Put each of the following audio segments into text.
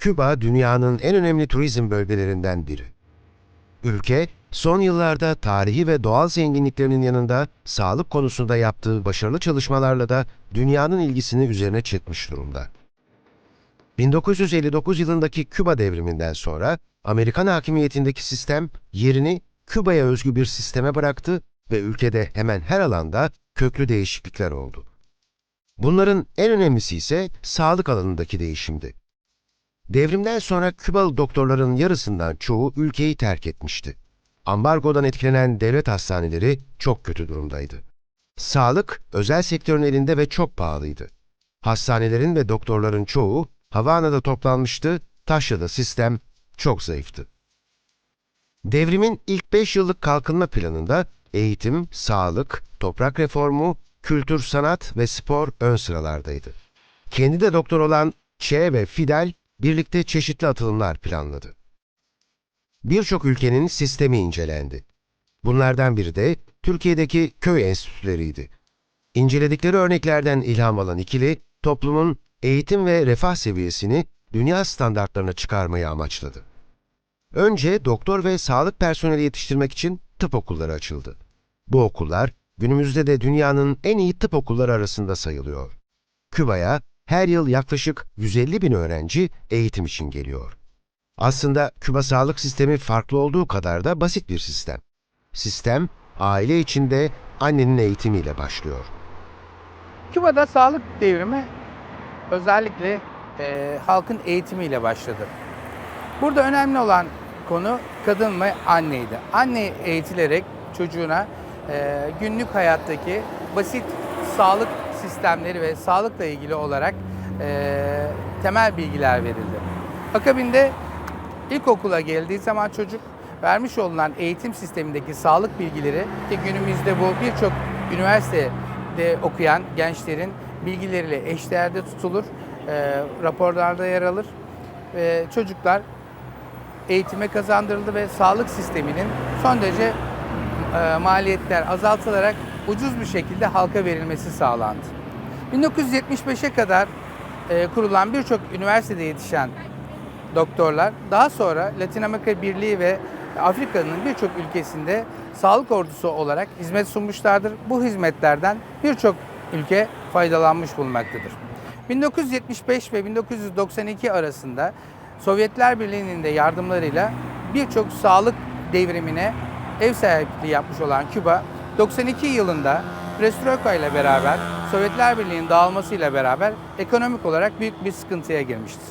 Küba, dünyanın en önemli turizm bölgelerinden biri. Ülke, son yıllarda tarihi ve doğal zenginliklerinin yanında sağlık konusunda yaptığı başarılı çalışmalarla da dünyanın ilgisini üzerine çekmiş durumda. 1959 yılındaki Küba devriminden sonra Amerikan hakimiyetindeki sistem yerini Küba'ya özgü bir sisteme bıraktı ve ülkede hemen her alanda köklü değişiklikler oldu. Bunların en önemlisi ise sağlık alanındaki değişimdi. Devrimden sonra Kübalı doktorların yarısından çoğu ülkeyi terk etmişti. Ambargodan etkilenen devlet hastaneleri çok kötü durumdaydı. Sağlık, özel sektörün elinde ve çok pahalıydı. Hastanelerin ve doktorların çoğu Havana'da toplanmıştı, taşrada sistem çok zayıftı. Devrimin ilk 5 yıllık kalkınma planında eğitim, sağlık, toprak reformu, kültür, sanat ve spor ön sıralardaydı. Kendi de doktor olan Che ve Fidel birlikte çeşitli atılımlar planladı. Birçok ülkenin sistemi incelendi. Bunlardan biri de Türkiye'deki köy enstitüleriydi. İnceledikleri örneklerden ilham alan ikili, toplumun eğitim ve refah seviyesini dünya standartlarına çıkarmayı amaçladı. Önce doktor ve sağlık personeli yetiştirmek için tıp okulları açıldı. Bu okullar günümüzde de dünyanın en iyi tıp okulları arasında sayılıyor. Küba'ya her yıl yaklaşık 150 bin öğrenci eğitim için geliyor. Aslında Küba sağlık sistemi farklı olduğu kadar da basit bir sistem. Sistem, aile içinde annenin eğitimiyle başlıyor. Küba'da sağlık devrimi özellikle halkın eğitimiyle başladı. Burada önemli olan konu kadın ve anneydi. Anne eğitilerek çocuğuna günlük hayattaki basit sağlık sistemleri ve sağlıkla ilgili olarak temel bilgiler verildi. Akabinde ilkokula geldiği zaman çocuk vermiş olunan eğitim sistemindeki sağlık bilgileri ki günümüzde bu birçok üniversitede okuyan gençlerin bilgileriyle eşdeğerde tutulur, raporlarda yer alır. Çocuklar eğitime kazandırıldı ve sağlık sisteminin son derece maliyetler azaltılarak ucuz bir şekilde halka verilmesi sağlandı. 1975'e kadar kurulan birçok üniversitede yetişen doktorlar daha sonra Latin Amerika Birliği ve Afrika'nın birçok ülkesinde sağlık ordusu olarak hizmet sunmuşlardır. Bu hizmetlerden birçok ülke faydalanmış bulunmaktadır. 1975 ve 1992 arasında Sovyetler Birliği'nin de yardımlarıyla birçok sağlık devrimine ev sahipliği yapmış olan Küba, 92 yılında Perestroika ile beraber, Sovyetler Birliği'nin dağılmasıyla beraber ekonomik olarak büyük bir sıkıntıya girmiştir.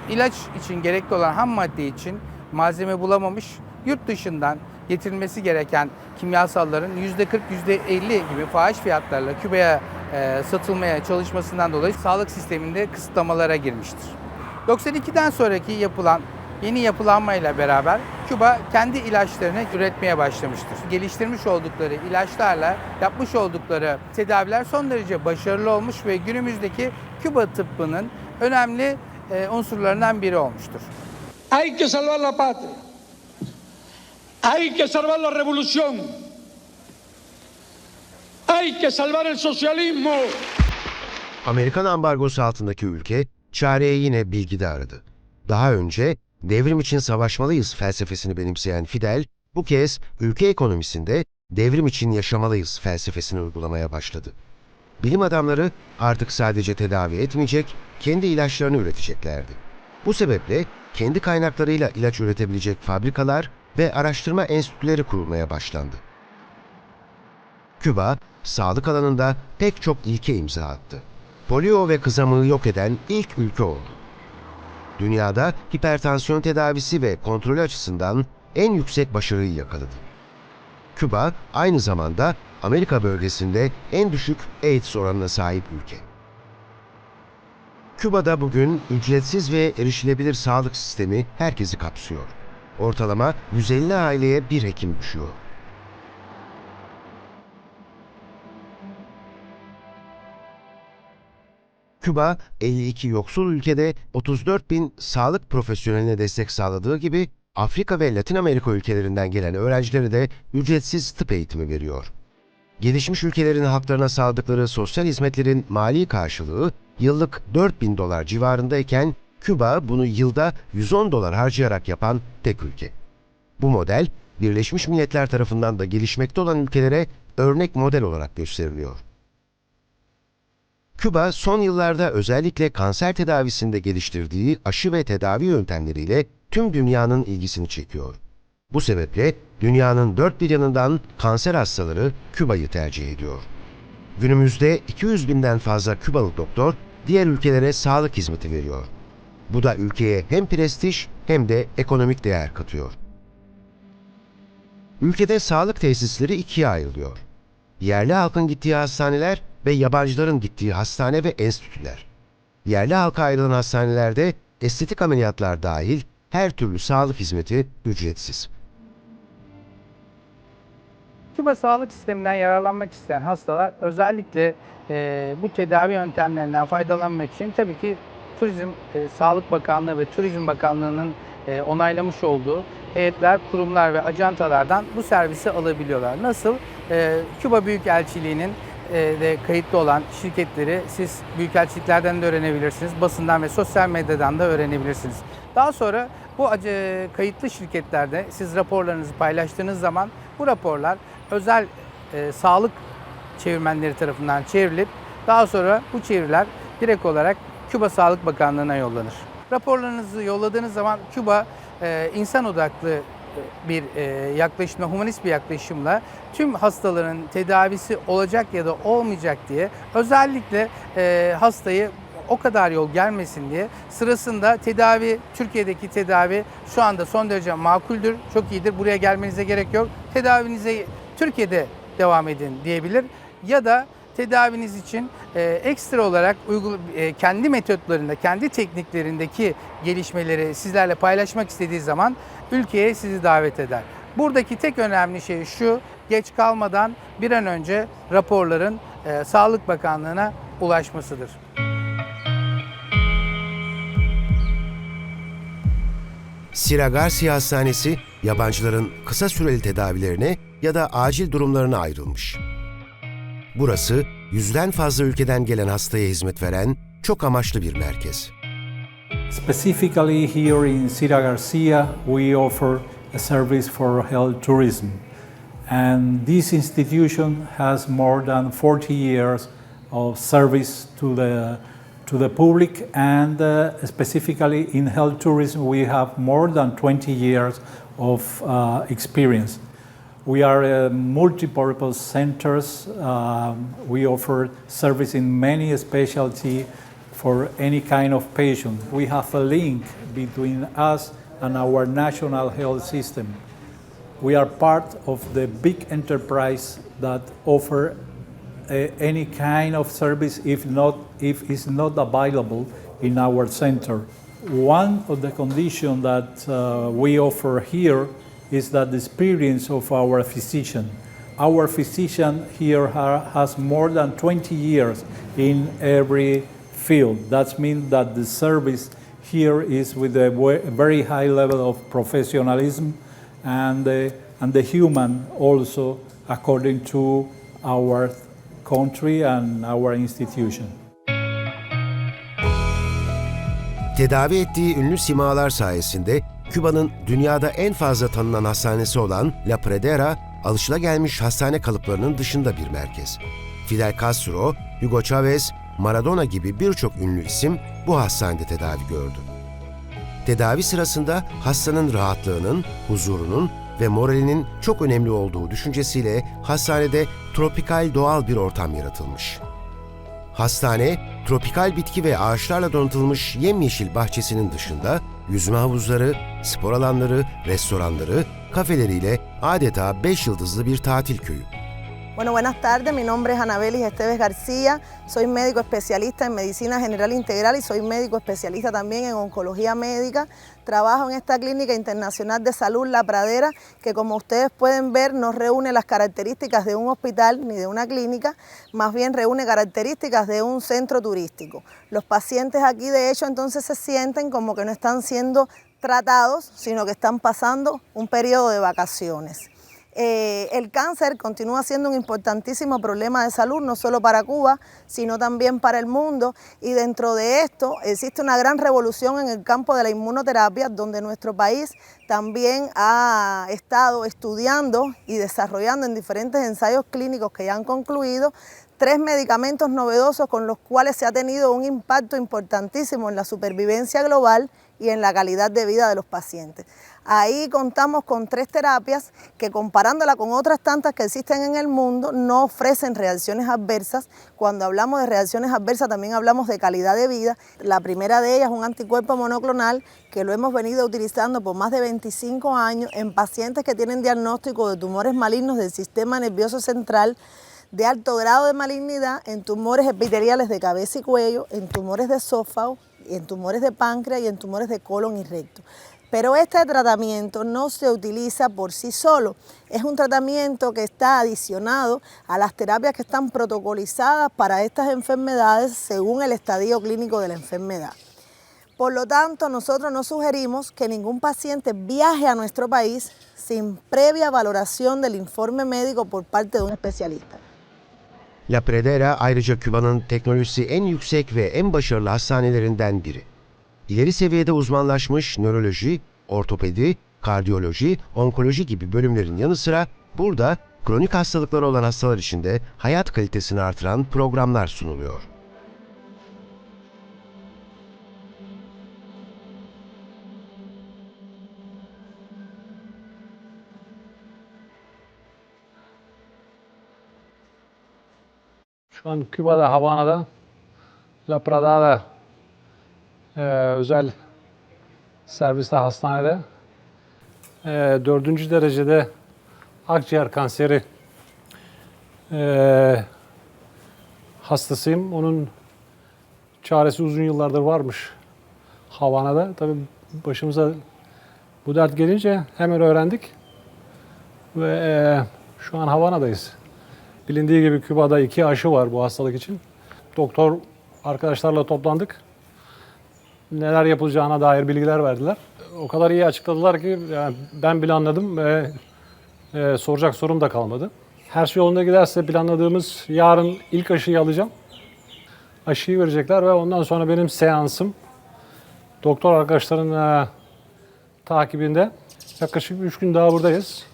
İlaç için gerekli olan ham madde için malzeme bulamamış, yurt dışından getirilmesi gereken kimyasalların %40, %50 gibi fahiş fiyatlarla Küba'ya satılmaya çalışmasından dolayı sağlık sisteminde kısıtlamalara girmiştir. 92'den sonraki yeni yapılanmayla beraber Küba kendi ilaçlarını üretmeye başlamıştır. Geliştirmiş oldukları ilaçlarla yapmış oldukları tedaviler son derece başarılı olmuş ve günümüzdeki Küba tıbbının önemli unsurlarından biri olmuştur. Hay que salvar la patria. Hay que salvar la revolución. Hay que salvar el socialismo. Amerikan ambargosu altındaki ülke, çareyi yine bilgide aradı. Daha önce devrim için savaşmalıyız felsefesini benimseyen Fidel, bu kez ülke ekonomisinde devrim için yaşamalıyız felsefesini uygulamaya başladı. Bilim adamları artık sadece tedavi etmeyecek, kendi ilaçlarını üreteceklerdi. Bu sebeple kendi kaynaklarıyla ilaç üretebilecek fabrikalar ve araştırma enstitüleri kurulmaya başlandı. Küba, sağlık alanında pek çok ilke imza attı. Polio ve kızamığı yok eden ilk ülke oldu. Dünyada hipertansiyon tedavisi ve kontrolü açısından en yüksek başarıyı yakaladı. Küba, aynı zamanda Amerika bölgesinde en düşük AIDS oranına sahip ülke. Küba'da bugün ücretsiz ve erişilebilir sağlık sistemi herkesi kapsıyor. Ortalama 150 aileye bir hekim düşüyor. Küba, 52 yoksul ülkede 34 bin sağlık profesyoneline destek sağladığı gibi Afrika ve Latin Amerika ülkelerinden gelen öğrencilere de ücretsiz tıp eğitimi veriyor. Gelişmiş ülkelerin halklarına sağladıkları sosyal hizmetlerin mali karşılığı yıllık $4.000 civarındayken Küba bunu yılda $110 harcayarak yapan tek ülke. Bu model, Birleşmiş Milletler tarafından da gelişmekte olan ülkelere örnek model olarak gösteriliyor. Küba, son yıllarda özellikle kanser tedavisinde geliştirdiği aşı ve tedavi yöntemleriyle tüm dünyanın ilgisini çekiyor. Bu sebeple dünyanın dört bir yanından kanser hastaları Küba'yı tercih ediyor. Günümüzde 200 binden fazla Kübalı doktor diğer ülkelere sağlık hizmeti veriyor. Bu da ülkeye hem prestij hem de ekonomik değer katıyor. Ülkede sağlık tesisleri ikiye ayrılıyor. Yerli halkın gittiği hastaneler ve yabancıların gittiği hastane ve enstitüler. Yerli halka ayrılan hastanelerde estetik ameliyatlar dahil her türlü sağlık hizmeti ücretsiz. Küba sağlık sisteminden yararlanmak isteyen hastalar özellikle bu tedavi yöntemlerinden faydalanmak için tabii ki Sağlık Bakanlığı ve Turizm Bakanlığı'nın onaylamış olduğu heyetler, kurumlar ve ajantalardan bu servisi alabiliyorlar. Nasıl? Küba Büyükelçiliği'nin de kayıtlı olan şirketleri siz büyükelçiliklerden de öğrenebilirsiniz, basından ve sosyal medyadan da öğrenebilirsiniz. Daha sonra bu kayıtlı şirketlerde siz raporlarınızı paylaştığınız zaman bu raporlar özel sağlık çevirmenleri tarafından çevrilip daha sonra bu çeviriler direkt olarak Küba Sağlık Bakanlığı'na yollanır. Raporlarınızı yolladığınız zaman Küba insan odaklı bir yaklaşımla, humanist bir yaklaşımla tüm hastaların tedavisi olacak ya da olmayacak diye özellikle hastayı o kadar yol gelmesin diye sırasında Türkiye'deki tedavi şu anda son derece makuldür, çok iyidir, buraya gelmenize gerek yok, tedavinize Türkiye'de devam edin diyebilir ya da tedaviniz için ekstra olarak kendi metotlarında, kendi tekniklerindeki gelişmeleri sizlerle paylaşmak istediği zaman ülkeye sizi davet eder. Buradaki tek önemli şey şu, geç kalmadan bir an önce raporların Sağlık Bakanlığı'na ulaşmasıdır. Sira Garcia Hastanesi, yabancıların kısa süreli tedavilerine ya da acil durumlarına ayrılmış. Burası, yüzden fazla ülkeden gelen hastaya hizmet veren çok amaçlı bir merkez. Specifically here in Sira Garcia, we offer a service for health tourism. And this institution has more than 40 years of service to the public, and specifically in health tourism, we have more than 20 years of experience. We are multi-purpose centers. We offer service in many specialties for any kind of patient. We have a link between us and our national health system. We are part of the big enterprise that offer any kind of service if it's not available in our center. One of the conditions that we offer here is that the experience of our physician. Our physician here has more than 20 years in every field. That means that the service here is with a very high level of professionalism and the human also according to our country and our institution. Tedavi ettiği ünlü simalar sayesinde Küba'nın dünyada en fazla tanınan hastanesi olan La Pradera, alışılagelmiş hastane kalıplarının dışında bir merkez. Fidel Castro, Hugo Chavez, Maradona gibi birçok ünlü isim bu hastanede tedavi gördü. Tedavi sırasında hastanın rahatlığının, huzurunun ve moralinin çok önemli olduğu düşüncesiyle hastanede tropikal doğal bir ortam yaratılmış. Hastane, tropikal bitki ve ağaçlarla donatılmış yemyeşil bahçesinin dışında yüzme havuzları, spor alanları, restoranları, kafeleriyle adeta 5 yıldızlı bir tatil köyü. Bueno, buenas tardes. Mi nombre es Anabelis Esteves García. Soy médico especialista en medicina general integral y soy médico especialista también en oncología médica. Trabajo en esta clínica internacional de salud La Pradera, que como ustedes pueden ver no reúne las características de un hospital ni de una clínica, más bien reúne características de un centro turístico. Los pacientes aquí de hecho entonces se sienten como que no están siendo tratados, sino que están pasando un periodo de vacaciones. El cáncer continúa siendo un importantísimo problema de salud, no solo para Cuba, sino también para el mundo. Y dentro de esto existe una gran revolución en el campo de la inmunoterapia, donde nuestro país también ha estado estudiando y desarrollando en diferentes ensayos clínicos que ya han concluido 3 medicamentos novedosos con los cuales se ha tenido un impacto importantísimo en la supervivencia global y en la calidad de vida de los pacientes. Ahí contamos con 3 terapias que, comparándola con otras tantas que existen en el mundo, no ofrecen reacciones adversas. Cuando hablamos de reacciones adversas también hablamos de calidad de vida. La primera de ellas es un anticuerpo monoclonal que lo hemos venido utilizando por más de 25 años en pacientes que tienen diagnóstico de tumores malignos del sistema nervioso central, de alto grado de malignidad, en tumores epiteliales de cabeza y cuello, en tumores de esófago, en tumores de páncreas y en tumores de colon y recto. Pero este tratamiento no se utiliza por sí solo, es un tratamiento que está adicionado a las terapias que están protocolizadas para estas enfermedades según el estadio clínico de la enfermedad. Por lo tanto, nosotros no sugerimos que ningún paciente viaje a nuestro país sin previa valoración del informe médico por parte de un especialista. La Pradera ayrıca Küba'nın teknolojisi en yüksek ve en başarılı hastanelerinden biri. İleri seviyede uzmanlaşmış nöroloji, ortopedi, kardiyoloji, onkoloji gibi bölümlerin yanı sıra burada kronik hastalıkları olan hastalar için de hayat kalitesini artıran programlar sunuluyor. Şu an Küba'da, Havana'da La Prada'da özel serviste hastanede 4. derecede akciğer kanseri hastasıyım. Onun çaresi uzun yıllardır varmış Havana'da. Tabii başımıza bu dert gelince hemen öğrendik ve şu an Havana'dayız. Bilindiği gibi Küba'da 2 aşı var bu hastalık için. Doktor arkadaşlarla toplandık. Neler yapılacağına dair bilgiler verdiler. O kadar iyi açıkladılar ki yani ben bile anladım ve soracak sorum da kalmadı. Her şey yolunda giderse planladığımız yarın ilk aşıyı alacağım. Aşıyı verecekler ve ondan sonra benim seansım doktor arkadaşların takibinde. Yaklaşık 3 gün daha buradayız.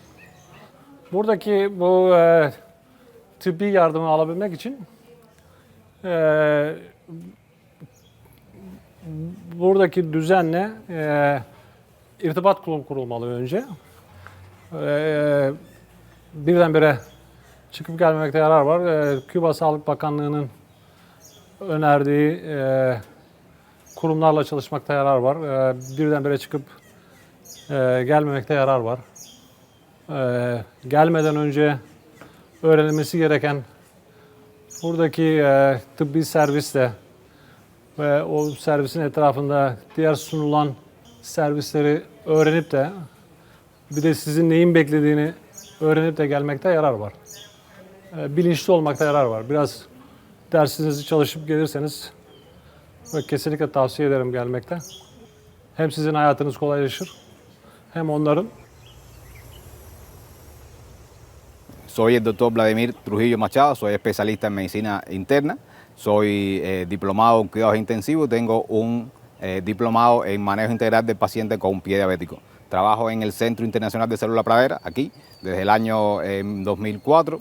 Buradaki bu tıbbi yardımı alabilmek için buradaki düzenle irtibat kurulmalı önce. Birdenbire çıkıp gelmemekte yarar var. Küba Sağlık Bakanlığı'nın önerdiği kurumlarla çalışmakta yarar var. Birdenbire çıkıp gelmemekte yarar var. Gelmeden önce öğrenilmesi gereken buradaki tıbbi servisle ve o servisin etrafında diğer sunulan servisleri öğrenip de bir de sizin neyin beklediğini öğrenip de gelmekte yarar var. Bilinçli olmakta yarar var. Biraz dersinizi çalışıp gelirseniz kesinlikle tavsiye ederim gelmekte. Hem sizin hayatınız kolaylaşır hem onların. Soy el doctor Vladimir Trujillo Machado, soy especialista en medicina interna, soy diplomado en cuidados intensivos, tengo un diplomado en manejo integral del paciente con pie diabético. Trabajo en el Centro Internacional de Célula Pradera, aquí, desde el año 2004,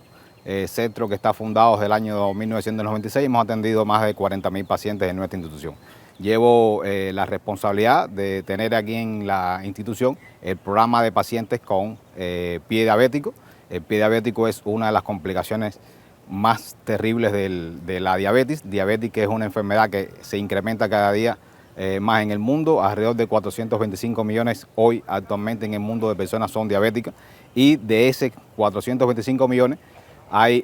centro que está fundado desde el año 1996, hemos atendido más de 40.000 pacientes en nuestra institución. Llevo la responsabilidad de tener aquí en la institución el programa de pacientes con pie diabético. El pie diabético es una de las complicaciones más terribles de la diabetes. Diabetes que es una enfermedad que se incrementa cada día más en el mundo. Alrededor de 425 millones hoy actualmente en el mundo de personas son diabéticas. Y de ese 425 millones hay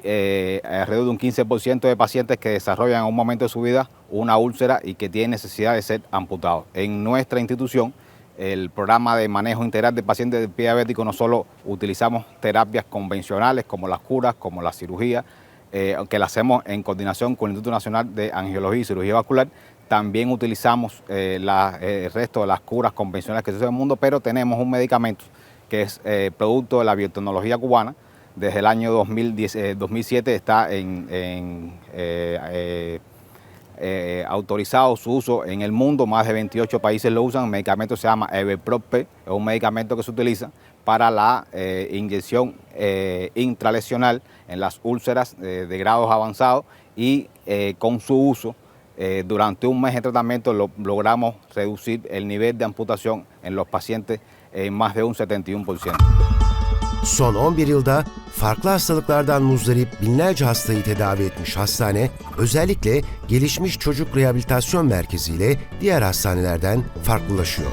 alrededor de un 15% de pacientes que desarrollan en un momento de su vida una úlcera y que tienen necesidad de ser amputados. En nuestra institución, el programa de manejo integral de pacientes de pie diabético, no solo utilizamos terapias convencionales como las curas, como la cirugía, que la hacemos en coordinación con el Instituto Nacional de Angiología y Cirugía Vascular, también utilizamos el resto de las curas convencionales que se usan en el mundo, pero tenemos un medicamento que es producto de la biotecnología cubana. Desde el año 2007 está autorizado su uso en el mundo, más de 28 países lo usan. El medicamento se llama Everprop, es un medicamento que se utiliza para la inyección intralesional en las úlceras de grados avanzados y con su uso durante un mes de tratamiento logramos reducir el nivel de amputación en los pacientes en más de un 71%. Son 11 yılda farklı hastalıklardan muzdarip binlerce hastayı tedavi etmiş hastane, özellikle gelişmiş çocuk rehabilitasyon merkeziyle diğer hastanelerden farklılaşıyor.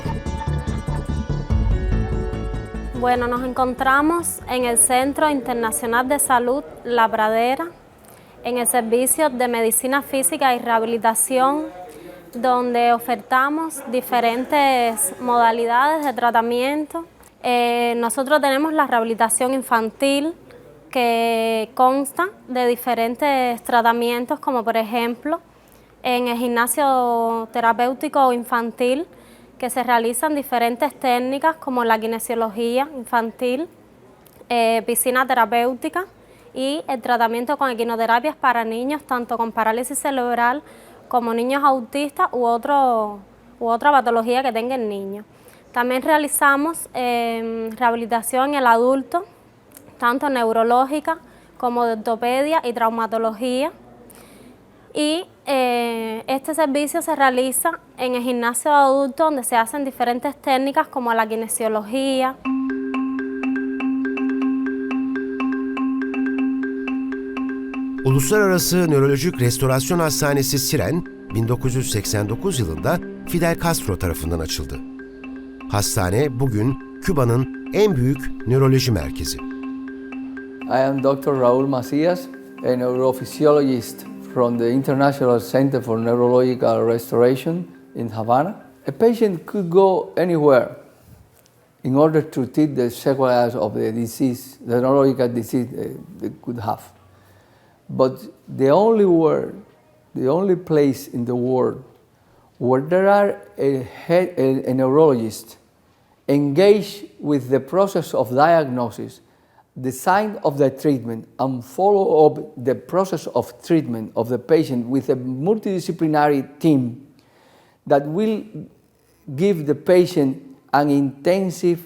Bueno, nos encontramos en el Centro Internacional de Salud La Pradera, en el servicio de Medicina Física y Rehabilitación, donde ofertamos diferentes modalidades de tratamiento. Nosotros tenemos la rehabilitación infantil, que consta de diferentes tratamientos, como por ejemplo en el gimnasio terapéutico infantil, que se realizan diferentes técnicas como la kinesiología infantil, piscina terapéutica y el tratamiento con equinoterapias para niños, tanto con parálisis cerebral como niños autistas u otra patología que tenga el niño. También realizamos rehabilitación en el adulto, tanto neurológica como de ortopedia y traumatología. Y este servicio se realiza en el gimnasio de adultos, donde se hacen diferentes técnicas como la kinesiología. Uluslararası Nörolojik Restorasyon Hastanesi Siren, 1989 yılında Fidel Castro tarafından açıldı. Hastane bugün Küba'nın en büyük nöroloji merkezi. I am Dr. Raúl Macías, a neurophysiologist from the International Center for Neurological Restoration in Havana. A patient could go anywhere in order to treat the sequelae of the disease, the neurological disease they could have. But the only place in the world where there are a neurologist engaged with the process of diagnosis, design of the treatment, and follow up the process of treatment of the patient with a multidisciplinary team that will give the patient an intensive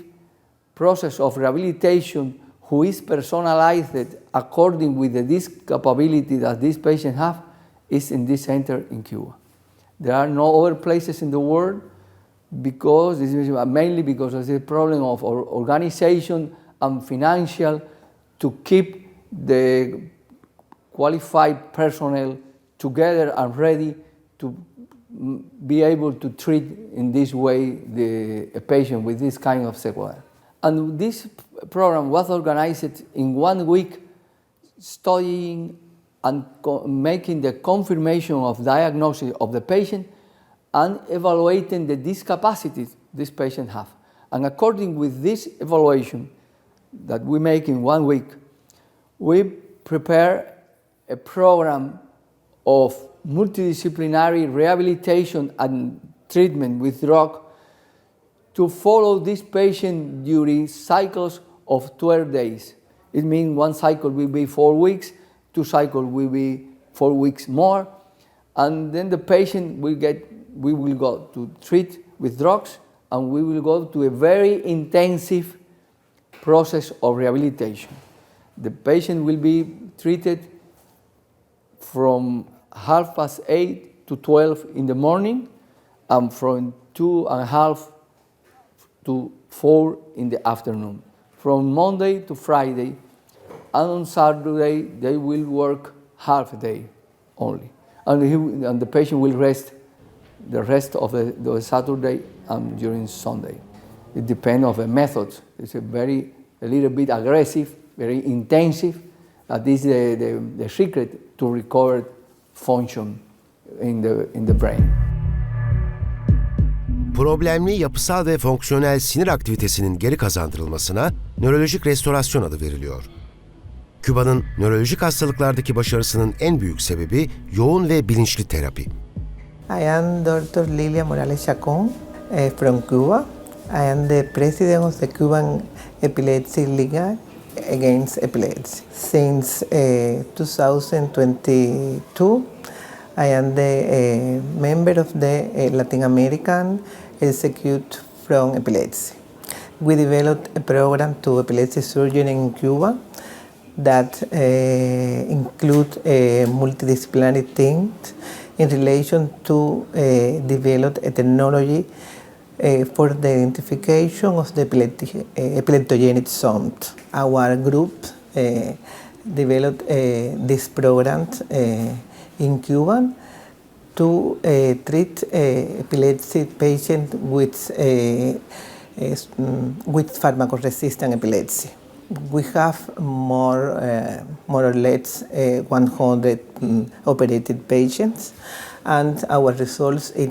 process of rehabilitation who is personalized according with this capability that this patient have, is in this center in Cuba. There are no other places in the world because this is mainly because of the problem of organization and financial to keep the qualified personnel together and ready to be able to treat in this way a patient with this kind of sequelae. And this program was organized in 1 week, studying and making the confirmation of diagnosis of the patient and evaluating the discapacities this patient have. And according with this evaluation that we make in 1 week, we prepare a program of multidisciplinary rehabilitation and treatment with drug to follow this patient during cycles of 12 days. It means 1 cycle will be 4 weeks, 2 cycles will be 4 weeks more, and then the patient we will go to treat with drugs, and we will go to a very intensive process of rehabilitation. The patient will be treated from 8:30 to 12 in the morning, and from 2:30 to 4 in the afternoon, from Monday to Friday, and on Saturday they will work half a day only, and the patient will rest the rest of the Saturday and during Sunday. It depends on the method. It's a little bit aggressive, very intensive. This is the secret to recover function in the brain. Problemli yapısal ve fonksiyonel sinir aktivitesinin geri kazandırılmasına nörolojik restorasyon adı veriliyor. Küba'nın nörolojik hastalıklardaki başarısının en büyük sebebi yoğun ve bilinçli terapi. I am Dr. Lilia Morales Chacon from Cuba. I am the president of the Cuban Epilepsy Liga Against Epilepsy. Since 2022, I am the member of the Latin American Institute from Epilepsy. We developed a program to epilepsy surgery in Cuba that include multidisciplinary teams in relation to develop a technology for the identification of the epileptogenic zones. Our group developed this program in Cuba to treat epilepsy patients with pharmacoresistant epilepsy. We have more or less 100 operated patients, and our results is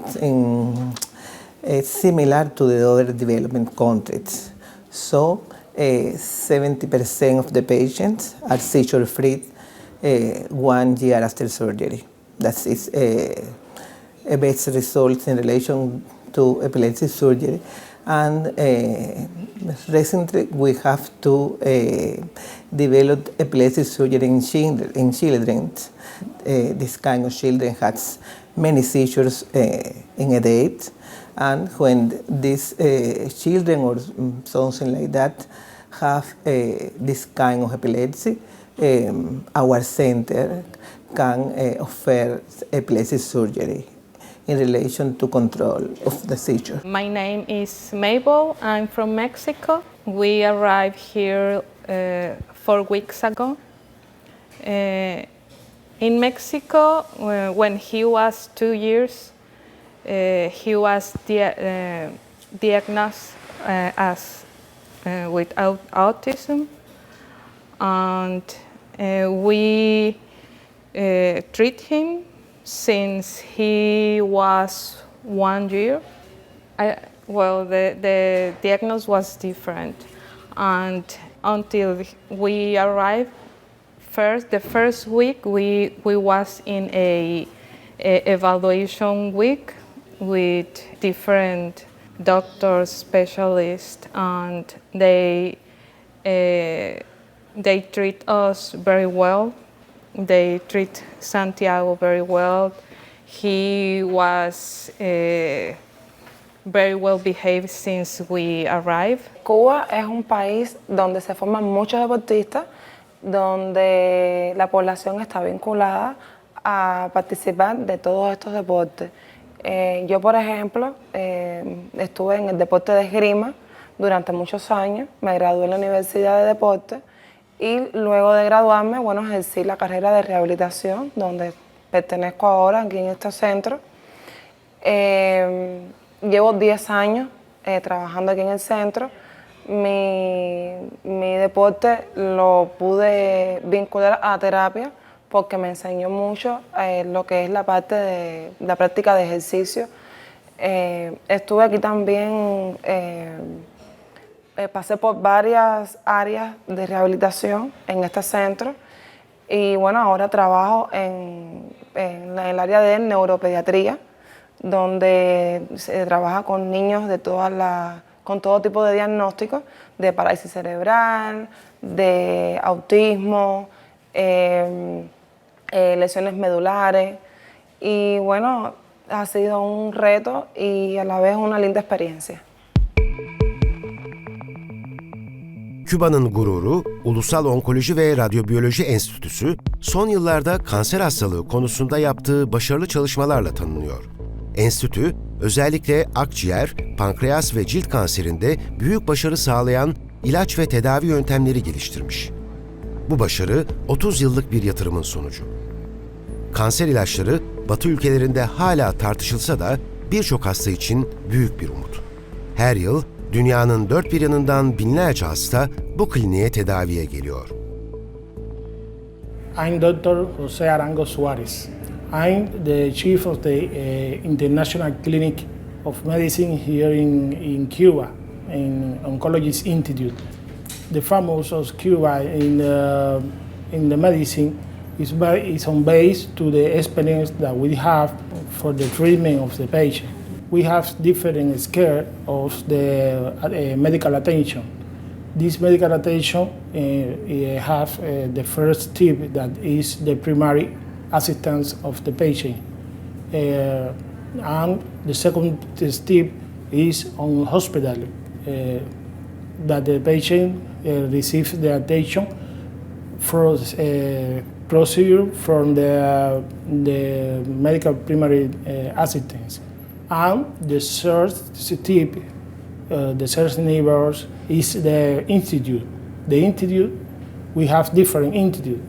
similar to the other development countries. So 70% of the patients are seizure-free 1 year after surgery. That is a best result in relation to epilepsy surgery. And recently we have to develop epilepsy surgery in children. This kind of children has many seizures in a day, and when these children or something like that have this kind of epilepsy, our center can offer epilepsy surgery in relation to control of the seizure. My name is Mabel. I'm from Mexico. We arrived here 4 weeks ago. In Mexico, when he was 2 years, he was diagnosed as with autism, and we treat him since he was 1 year. The diagnosis was different, and until we arrived, the first week we was in a evaluation week with different doctors, specialists, and they treat us very well. They treat Santiago very well. He was very well behaved since we arrived. Cuba es un país donde se forman muchos deportistas, donde la población está vinculada a participar de todos estos deportes. Yo, por ejemplo, estuve en el deporte de esgrima durante muchos años, me gradué en la Universidad de Deportes y luego de graduarme, ejercí la carrera de rehabilitación, donde pertenezco ahora aquí en este centro. Llevo 10 años trabajando aquí en el centro. Mi deporte lo pude vincular a terapia porque me enseñó mucho lo que es la parte de la práctica de ejercicio. Estuve aquí también, pasé por varias áreas de rehabilitación en este centro y ahora trabajo en el área de neuropediatría, donde se trabaja con niños de con todo tipo de diagnósticos, de parálisis cerebral, de autismo, lesiones medulares. Y ha sido un reto y a la vez una linda experiencia. Küba'nın gururu, Ulusal Onkoloji ve Radyobiyoloji Enstitüsü, son yıllarda kanser hastalığı konusunda yaptığı başarılı çalışmalarla tanınıyor. Enstitü, özellikle akciğer, pankreas ve cilt kanserinde büyük başarı sağlayan ilaç ve tedavi yöntemleri geliştirmiş. Bu başarı 30 yıllık bir yatırımın sonucu. Kanser ilaçları Batı ülkelerinde hala tartışılsa da birçok hasta için büyük bir umut. Her yıl dünyanın dört bir yanından binlerce hasta bu kliniğe tedaviye geliyor. I'm Dr. José Arango Suárez. I'm the chief of the International Clinic of Medicine here in Cuba, in Oncologist Institute. The famous of Cuba in the medicine is on base to the experience that we have for the treatment of the patient. We have different scale of the medical attention. This medical attention have the first step that is the primary assistance of the patient. And the second step is on hospital, that the patient receives the attention for procedure from the medical primary assistance. And the third step, the third neighbors, is the institute. The institute, we have different institutes,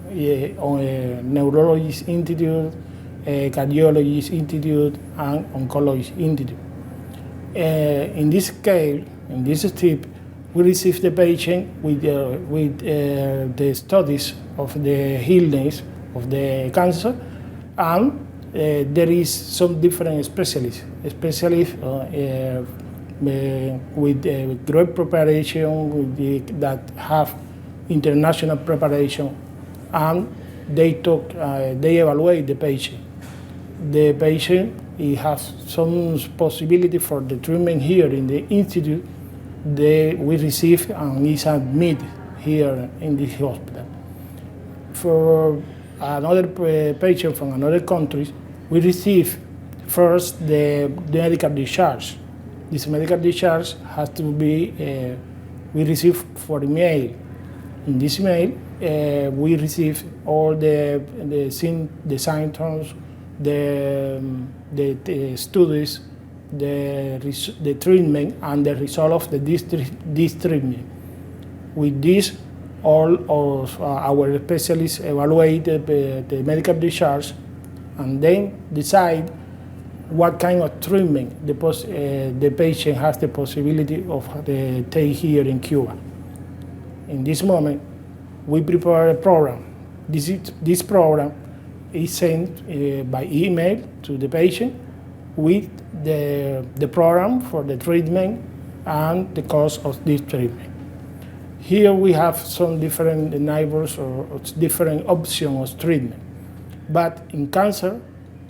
neurologist institute, cardiologist institute, and oncologist institute. In this scale, in this step, we receive the patient with the studies of the illness of the cancer, and there is some different specialists with great preparation, that have international preparation, and they evaluate the patient. The patient, he has some possibility for the treatment here in the institute. We receive and is admitted here in this hospital. For another patient from another country, we receive first the medical discharge. This medical discharge has to be, we receive for email. In this email, we receive all the symptoms, the studies, the treatment, and the result of this treatment. With this, all of our specialists evaluate the medical discharge and then decide what kind of treatment the patient has the possibility of take here in Cuba. In this moment, we prepare a program. This program is sent by email to the patient with the program for the treatment and the cost of this treatment. Here we have some different neighbors or different options of treatment. But in cancer,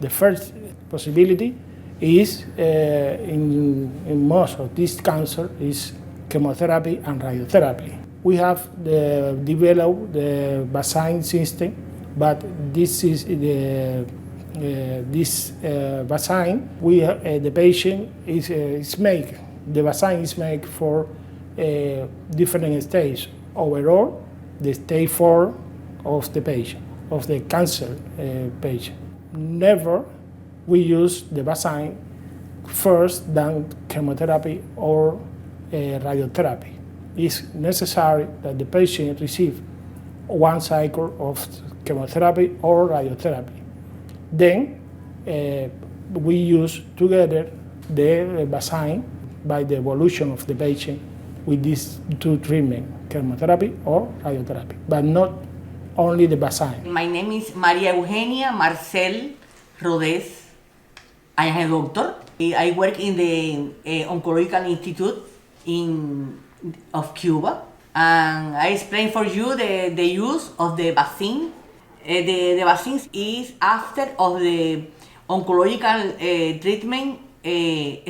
the first possibility is, in most of this cancer, is chemotherapy and radiotherapy. We have developed the vaccine system, but this is this vaccine. The patient is made. The vaccine is made for different stages. Overall, the stage 4 of the patient, of the cancer patient. Never we use the vaccine first than chemotherapy or radiotherapy. It's necessary that the patient receive one cycle of chemotherapy or radiotherapy. Then we use together the vaccine by the evolution of the patient with these two treatments, chemotherapy or radiotherapy, but not only the vaccine. My name is Maria Eugenia Marcel Rodés. I am a doctor. I work in the Oncological Institute of Cuba, and I explain for you the use of the vaccine. The vaccine is after of the oncological treatment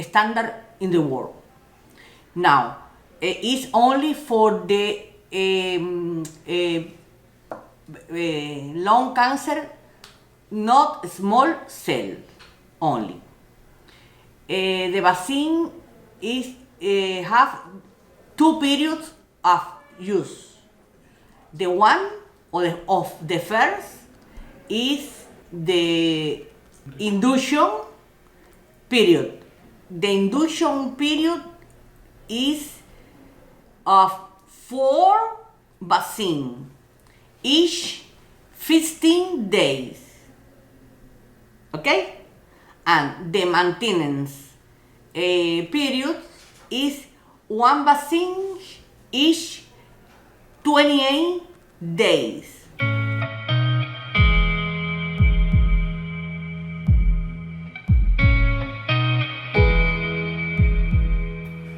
standard in the world. Now, it's only for the lung cancer, not small cell only. The vaccine is have two periods of use. The one of the first is the induction period. The induction period is of 4 vaccines, each 15 days. Okay? And the maintenance period is 1 vaccine each 28 days.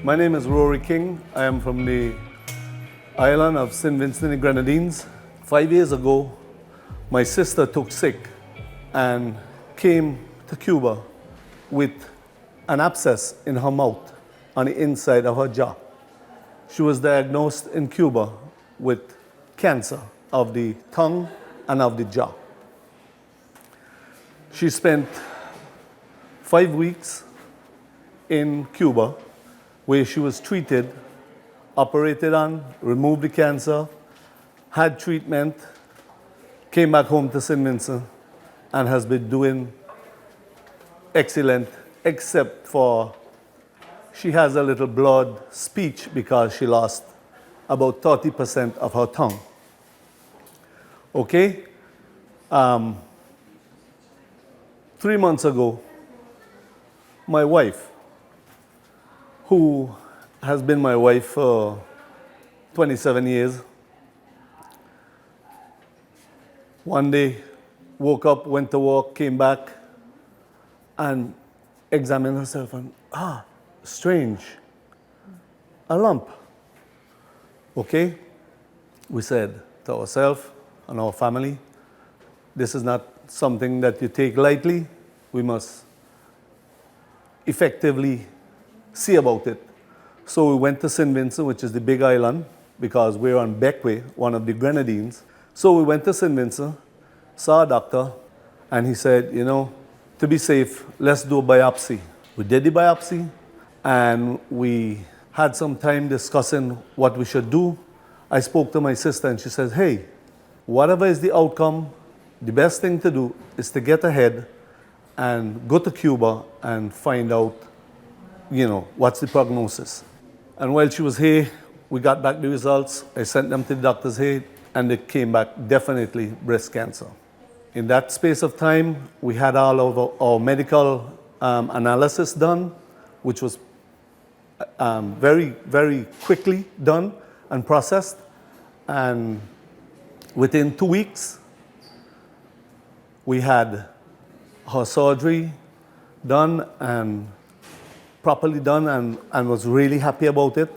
My name is Rory King. I am from the island of St. Vincent and Grenadines. 5 years ago, my sister took sick and came to Cuba with an abscess in her mouth on the inside of her jaw. she was diagnosed in Cuba with cancer of the tongue and of the jaw. She spent 5 weeks in Cuba where she was treated, operated on, removed the cancer, had treatment, came back home to St. Vincent, and has been doing excellent, except for she has a little blurred speech because she lost about 30% of her tongue. Okay? 3 months ago, my wife, who has been my wife for 27 years, one day woke up, went to work, came back, and examined herself and, strange, a lump. Okay? We said to ourselves and our family, this is not something that you take lightly. We must effectively see about it. So we went to St. Vincent, which is the big island, because we're on Beckway, one of the Grenadines. So we went to St. Vincent, saw a doctor, and he said, you know, to be safe, let's do a biopsy. We did the biopsy, and we had some time discussing what we should do. I spoke to my sister, and she says, hey, whatever is the outcome, the best thing to do is to get ahead and go to Cuba and find out, you know, what's the prognosis. And while she was here, we got back the results. I sent them to the doctors here, and it came back definitely breast cancer. In that space of time, we had all of our medical analysis done, which was very, very quickly done and processed. And within 2 weeks, we had her surgery done and properly done, and was really happy about it.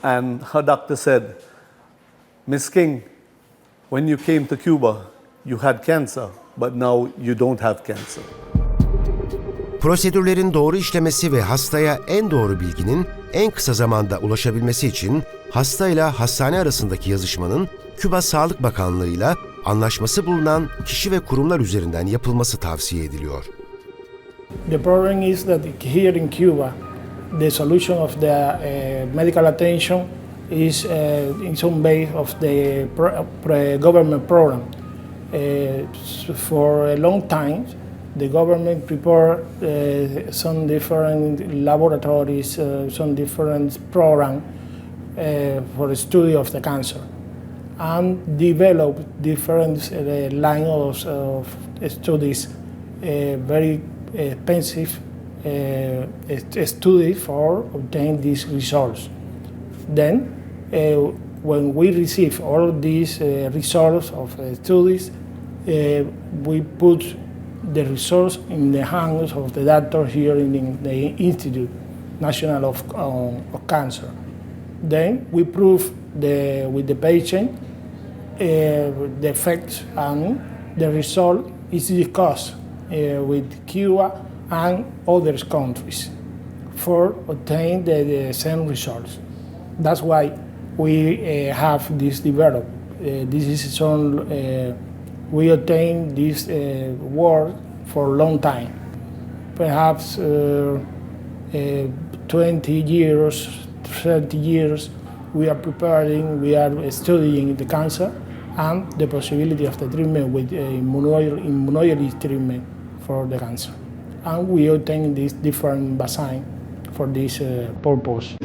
And her doctor said, Miss King, when you came to Cuba, you had cancer, but now you don't have cancer. Prosedürlerin doğru işlemesi ve hastaya en doğru bilginin en kısa zamanda ulaşabilmesi için hastayla hastane arasındaki yazışmanın Küba Sağlık Bakanlığı'yla anlaşması bulunan kişi ve kurumlar üzerinden yapılması tavsiye ediliyor. The problem is that here in Cuba, the solution of the medical attention is in some base of the government program. For a long time, the government prepared some different laboratories, some different programs for the study of the cancer, and developed different lines of studies, very expensive study for obtaining these results. Then, when we receive all these results of studies, we put the results in the hands of the doctor here in the Institute National of Cancer. Then we prove with the patient the effects, and the result is discussed with Cuba and other countries for obtain the same results. That's why we have this developed. This is some, we obtain this work for a long time, perhaps 20 years, 30 years. We are preparing, we are studying the cancer and the possibility of the treatment with immunology treatment for the cancer. And we obtain this different vaccine for this purpose.